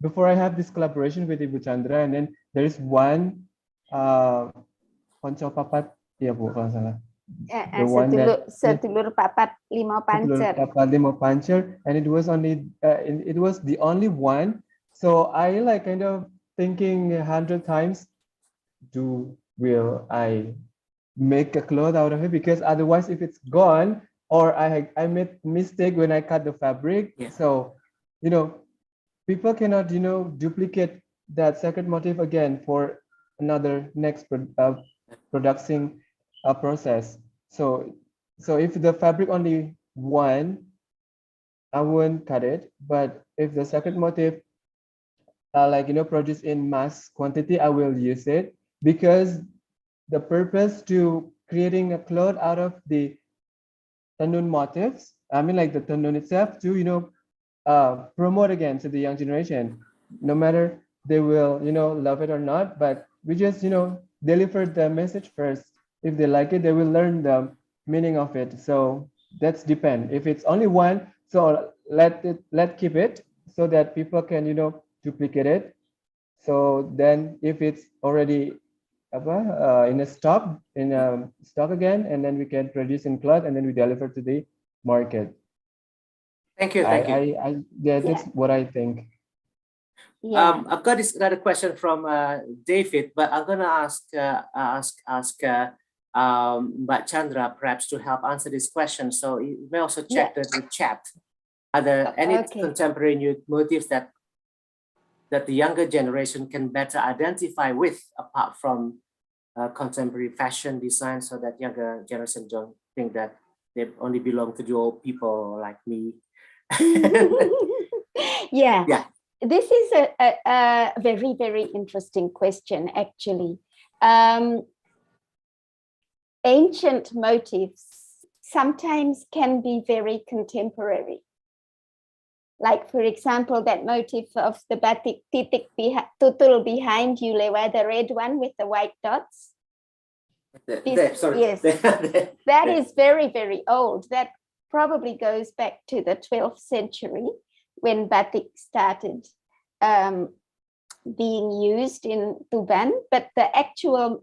before I have this collaboration with Ibu Chandra, and then there is one ponco papat, ya Bu, kalau salah. The one that Setulur papat limau pancer. Limau pancer, and it was only it was the only one. So I like kind of thinking 100 times, will I make a cloth out of it? Because otherwise, if it's gone, or I made mistake when I cut the fabric, so people cannot duplicate that sacred motif again for another next production process. So if the fabric only one, I won't cut it. But if the sacred motif produced in mass quantity, I will use it, because the purpose to creating a cloth out of the tenun motifs, I mean like the tenun itself, to promote again to the young generation, no matter they will love it or not, but we just deliver the message first. If they like it, they will learn the meaning of it. So that's depend. If it's only one, so let keep it, so that people can duplicate it. So then if it's already in stock again, and then we can produce in cloth, and then we deliver to the market. Thank you. That's what I think. Yeah. I've got another question from David, but I'm gonna ask Mbak Chandra perhaps to help answer this question. So you may also check the chat. Are there any contemporary new motifs that the younger generation can better identify with, apart from contemporary fashion design, so that younger generation don't think that they only belong to the old people like me? Yeah. This is a very, very interesting question, actually. Ancient motifs sometimes can be very contemporary. Like, for example, that motif of the batik titik tutul behind you, Lewa, the red one with the white dots. Yes, that is very, very old. That probably goes back to the 12th century when batik started being used in Tuban, but the actual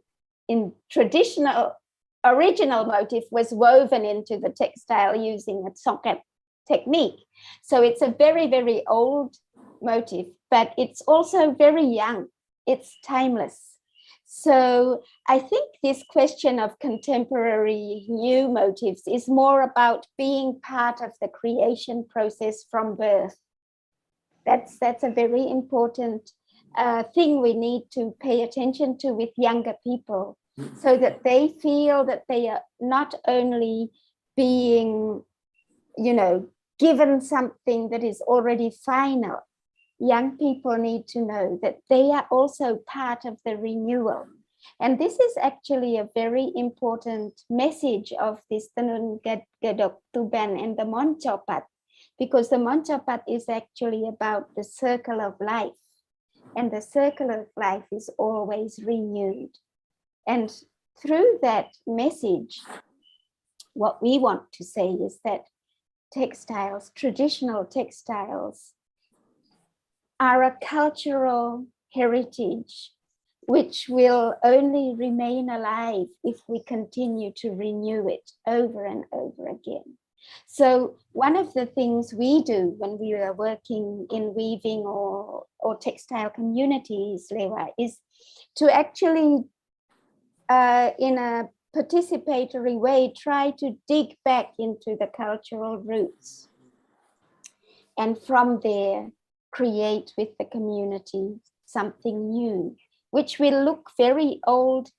traditional original motif was woven into the textile using a socket technique. So it's a very, very old motif, but it's also very young. It's timeless. So I think this question of contemporary new motifs is more about being part of the creation process from birth. That's a very important thing we need to pay attention to with younger people, so that they feel that they are not only being, given something that is already final. Young people need to know that they are also part of the renewal. And this is actually a very important message of this Tenun Gadok Tuban and the Mancapat, because the Mancapat is actually about the circle of life. And the circle of life is always renewed. And through that message, what we want to say is that textiles, traditional textiles, are a cultural heritage which will only remain alive if we continue to renew it over and over again. So one of the things we do when we are working in weaving or textile communities, Lewa, is to actually, in a participatory way, try to dig back into the cultural roots, and from there create with the community something new, which will look very old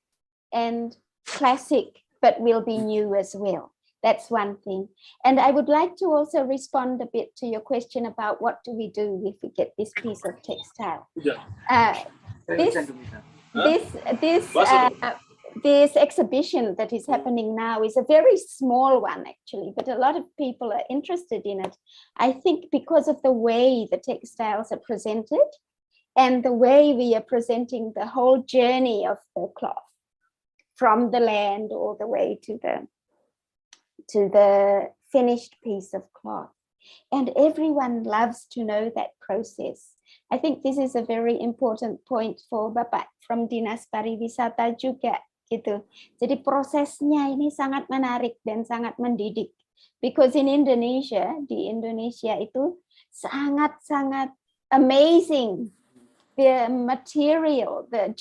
and classic, but will be new as well. That's one thing. And I would like to also respond a bit to your question about what do we do if we get this piece of textile. This exhibition that is happening now is a very small one, actually, but a lot of people are interested in it. I think because of the way the textiles are presented and the way we are presenting the whole journey of the cloth from the land all the way to the finished piece of cloth. And everyone loves to know that process. I think this is a very important point for Bapak from Dinas Pariwisata juga gitu. Jadi prosesnya ini sangat menarik dan sangat mendidik. Because in Indonesia, di Indonesia itu sangat-sangat amazing. The material, the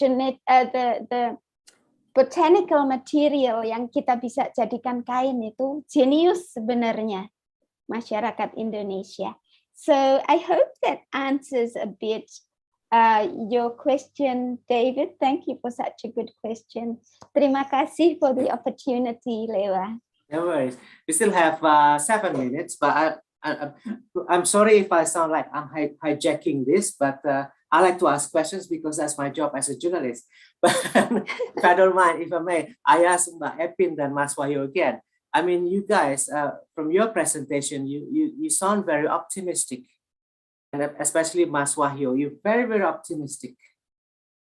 botanical material yang kita bisa jadikan kain itu jenius sebenarnya masyarakat Indonesia. So I hope that answers a bit your question, David. Thank you for such a good question. Terima kasih for the opportunity, Lewa. No worries. We still have 7 minutes, but I'm sorry if I sound like I'm hijacking this, but I like to ask questions because that's my job as a journalist. But if I don't mind, if I may, I ask Mbak Epin and Mas Wahyu again. I mean, you guys, from your presentation, you sound very optimistic. And especially Mas Wahyu, you're very, very optimistic.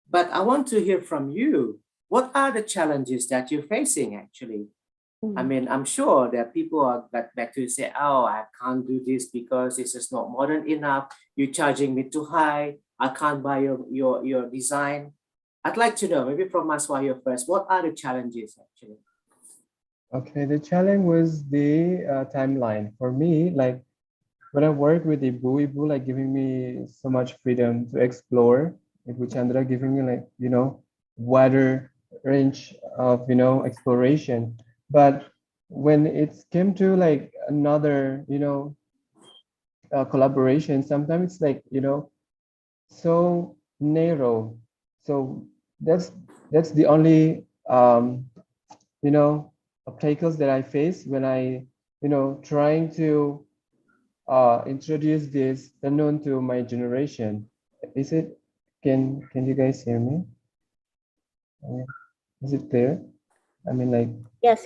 But I want to hear from you. What are the challenges that you're facing, actually? I mean, I'm sure that people are back to say, oh, I can't do this because this is not modern enough. You're charging me too high. I can't buy your design. I'd like to know, maybe from Mas Wahyu first, what are the challenges, actually? Okay, the challenge was the timeline. For me, like when I work with Ibu like giving me so much freedom to explore. Ibu Chandra giving me like, wider range of, exploration. But when it came to like another, collaboration, sometimes it's like, so narrow. So that's the only, obstacles that I face when I, trying to introduce this unknown to my generation. Is it, can you guys hear me? Is it clear? I mean, like, Yes,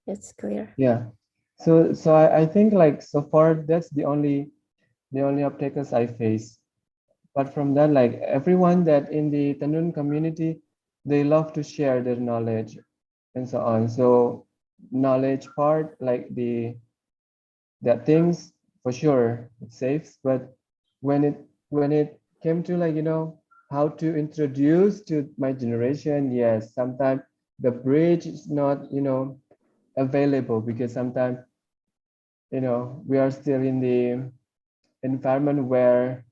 it's clear. yeah. So I think like so far that's the only the only obstacles I face. But from that, like everyone that in the Tanun community, they love to share their knowledge and so on. So knowledge part, like that things for sure it saves, but when it came to like, you know, how to introduce to my generation, yes, sometimes the bridge is not, you know, available because sometimes, you know, we are still in the environment where,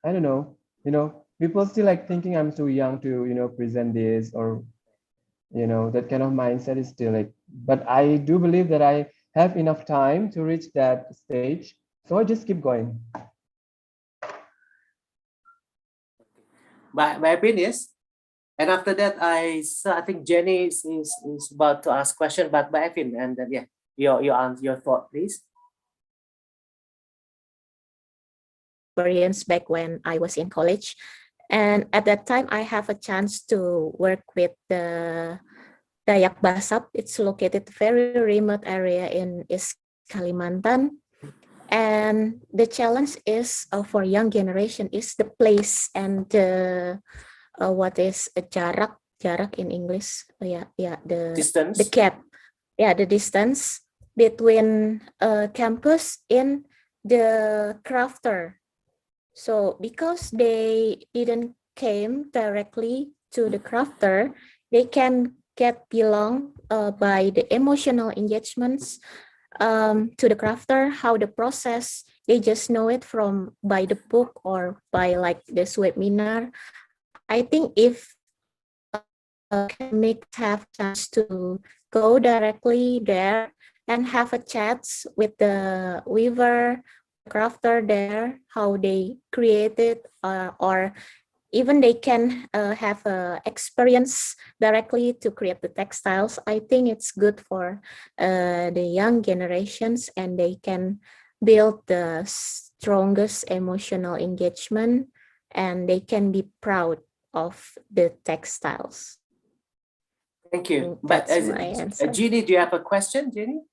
I don't know, you know, people still like thinking I'm too young to, you know, present this, or, you know, that kind of mindset is still like, but I do believe that I have enough time to reach that stage. So I just keep going. My opinion is, and after that, I think Jenny is about to ask question, but by Evin, and then yeah, your thought, please. Experience back when I was in college, and at that time I have a chance to work with the Dayak Basap. It's located very remote area in East Kalimantan, and the challenge is for young generation is the place and what is a jarak in English? The Distance. the gap, the distance between campus in the crafter. So because they didn't came directly to the crafter, they can get belong by the emotional engagements to the crafter, how the process, they just know it from by the book or by like this webinar. I think if academics have chance to go directly there and have a chat with the weaver, crafter there, how they created, or even they can have a experience directly to create the textiles. I think it's good for the young generations, and they can build the strongest emotional engagement, and they can be proud of the textiles. Thank you. That's my answer. Jeannie, do you have a question, Jeannie?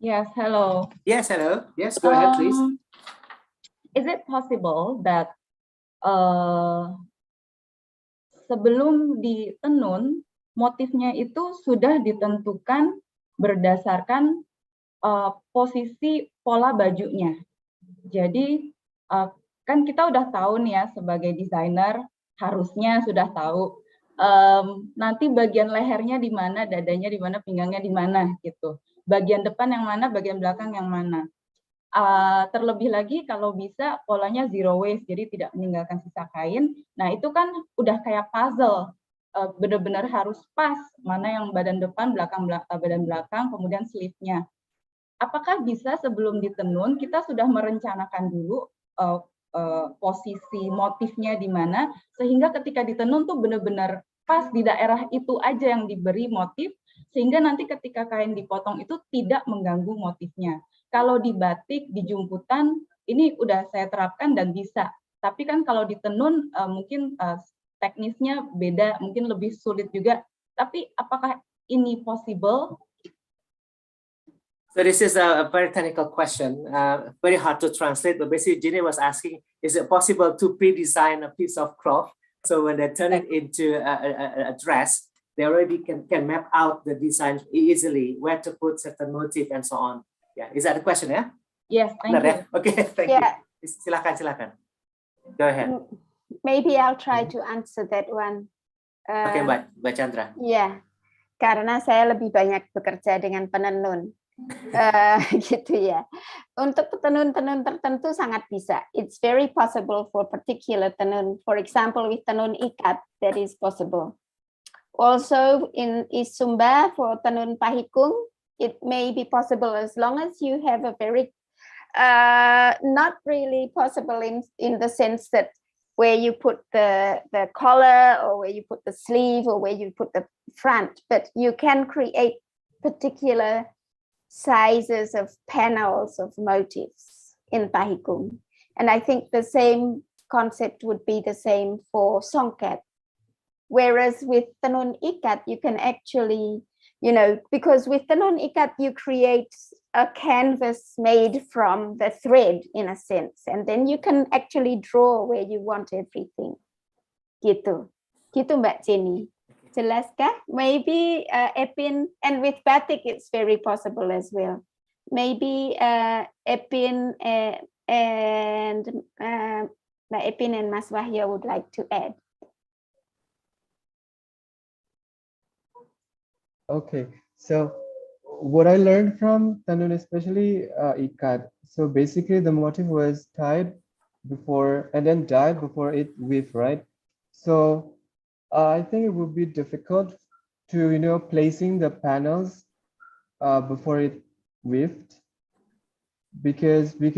Yes, hello. Yes, hello. Yes, go ahead, please. Is it possible that sebelum ditenun, motifnya itu sudah ditentukan berdasarkan posisi pola bajunya? Jadi kan kita udah tahu nih ya, sebagai desainer harusnya sudah tahu nanti bagian lehernya di mana, dadanya di mana, pinggangnya di mana gitu. Bagian depan yang mana, bagian belakang yang mana. Terlebih lagi kalau bisa polanya zero waste, jadi tidak meninggalkan sisa kain. Nah itu kan udah kayak puzzle, benar-benar harus pas mana yang badan depan, badan belakang, kemudian sleeve-nya. Apakah bisa sebelum ditenun kita sudah merencanakan dulu posisi motifnya di mana, sehingga ketika ditenun tuh benar-benar pas di daerah itu aja yang diberi motif, sehingga nanti ketika kain dipotong itu tidak mengganggu motifnya. Kalau di batik, di jumputan, ini udah saya terapkan dan bisa. Tapi kan kalau ditenun mungkin teknisnya beda, mungkin lebih sulit juga. Tapi apakah ini possible? So this is a very technical question, very hard to translate, but basically Jenny was asking, is it possible to pre-design a piece of cloth? So when they turn it into a dress, they already can map out the design easily, where to put certain motif and so on. Yeah, is that the question, yeah? Yes, thank you. Okay, thank you. Silakan. Go ahead. Maybe I'll try to answer that one. Okay, Mbak Chandra. Yeah, karena saya lebih banyak bekerja dengan penenun. Gitu ya. Untuk tenun-tenun tertentu sangat bisa. It's very possible for particular tenun. For example, with tenun ikat, that is possible. Also in East Sumba for tenun pahikung, it may be possible as long as you have a very not really possible in the sense that where you put the collar or where you put the sleeve or where you put the front, but you can create particular sizes of panels of motifs in pahikung. And I think the same concept would be the same for songket. Whereas with tenun ikat, you can actually you know, because with tenun ikat, you create a canvas made from the thread in a sense, and then you can actually draw where you want everything. Gitu. Gitu Mbak Jenny. Jelas kah? Maybe Epin, and with batik it's very possible as well. Maybe Epin and Mbak Epin and Mas Wahya would like to add. Okay, so what I learned from Tanun, especially ikat. So basically, the motif was tied before and then dyed before it weave, right? So I think it would be difficult to, you know, placing the panels before it weaved, because the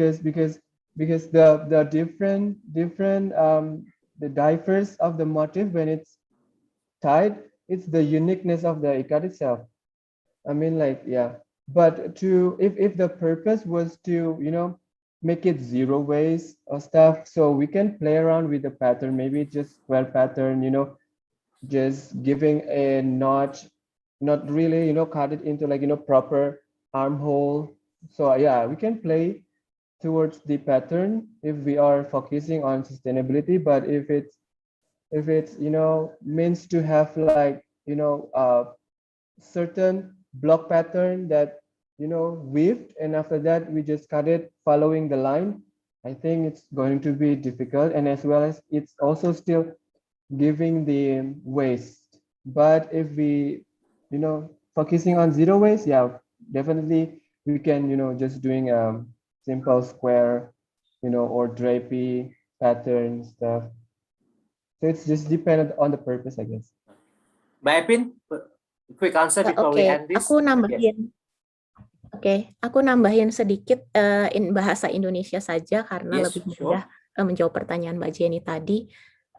different the differs of the motif when it's tied, it's the uniqueness of the ikat itself. I mean, like, yeah, but to if the purpose was to, you know, make it zero waste or stuff, so we can play around with the pattern, maybe just square pattern, you know, just giving a notch, not really, you know, cut it into like, you know, proper armhole. So yeah, we can play towards the pattern if we are focusing on sustainability. But if it's you know, means to have like, you know, certain block pattern that, you know, weaved, and after that we just cut it following the line, I think it's going to be difficult, and as well as it's also still giving the waste. But if we, you know, focusing on zero waste, yeah, definitely we can, you know, just doing a simple square, you know, or drapey pattern stuff. So it's just dependent on the purpose, I guess. Mbak Epin, quick answer before we end this. Aku nambahin. Aku nambahin sedikit in bahasa Indonesia saja karena lebih mudah menjawab pertanyaan Mbak Jenny tadi.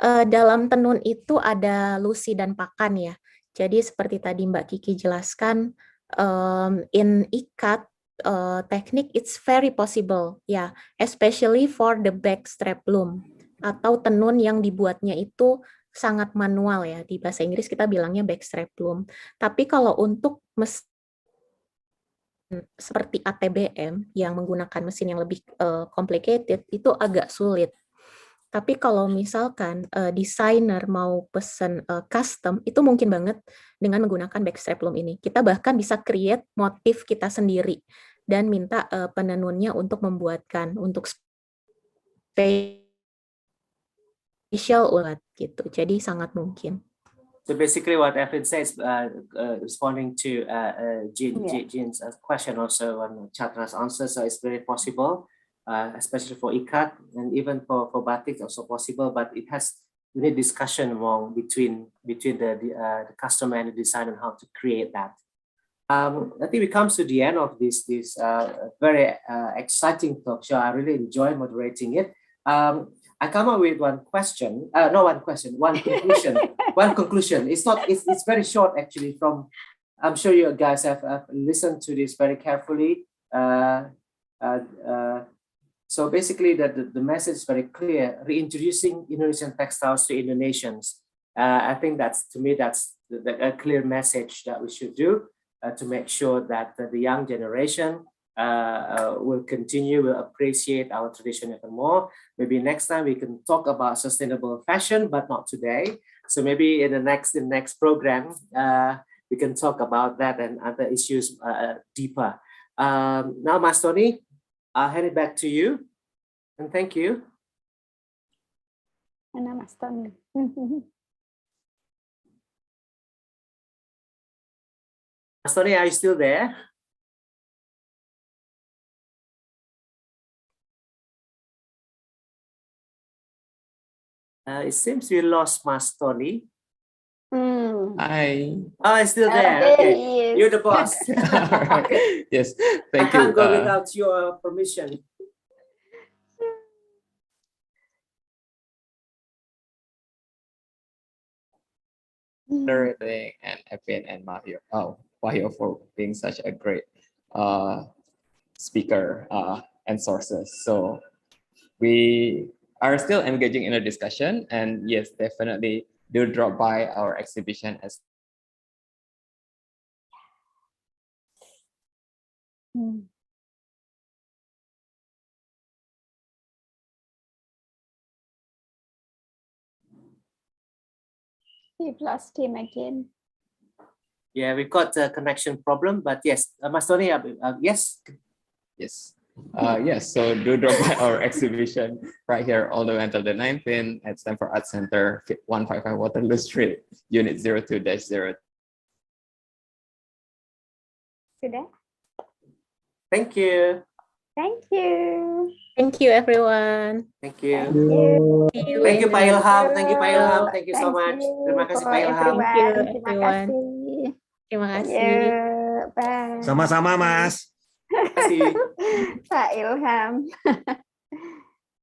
Dalam tenun itu ada lusi dan pakan ya. Jadi seperti tadi Mbak Kiki jelaskan, in ikat teknik it's very possible ya, especially for the backstrap loom atau tenun yang dibuatnya itu sangat manual ya. Di bahasa Inggris kita bilangnya backstrap loom. Tapi kalau untuk mesin seperti ATBM yang menggunakan mesin yang lebih complicated itu agak sulit. Tapi kalau misalkan desainer mau pesen custom, itu mungkin banget dengan menggunakan backstrap loom ini. Kita bahkan bisa create motif kita sendiri dan minta penenunnya untuk membuatkan untuk special ulat gitu. Jadi sangat mungkin. So basically, what Evelyn says, responding to Jean's question also on Chatra's answer, so it's very possible. Especially for ikat and even for batik also possible, but we need discussion between the customer and the designer on how to create that. I think we come to the end of this very exciting talk show. I really enjoyed moderating it. I come up with one conclusion. One conclusion. It's very short actually. I'm sure you guys have listened to this very carefully. So basically, the message is very clear: reintroducing Indonesian textiles to Indonesians. I think that's a clear message that we should do to make sure that the young generation will appreciate our tradition even more. Maybe next time we can talk about sustainable fashion, but not today. So maybe in the next program we can talk about that and other issues deeper. Now, Mas Tony, I'll hand it back to you, and thank you. Mas Tony. Mas Tony, are you still there? It seems we lost Mas Tony. Hi. Oh, it's still there. Okay, you're the boss. Okay. Yes, thank you. I can't go without your permission. Everything and Epin and Wahyo for being such a great speaker and sources. So we are still engaging in a discussion, and yes, definitely do drop by our exhibition as Hmm. We've lost him again. Yeah, we got a connection problem, but yes, Mas Tony, yes. Yes. Yes, so do drop by our exhibition right here all the way until the 19th at Stanford Arts Center, 155 Waterloo Street, Unit 02-0. Sudah? Thank you. Thank you. Thank you, everyone. Thank you. Thank you. See you Thank you, in Pak the Ilham. Thank you, Pak Ilham. Thank you so Thank much. you Terima kasih, for Pak Ilham. Thank you, everyone. Terima everyone. kasih. Terima kasih. Yeah, bye. Sama-sama, Mas. Terima kasih. Pak Ilham.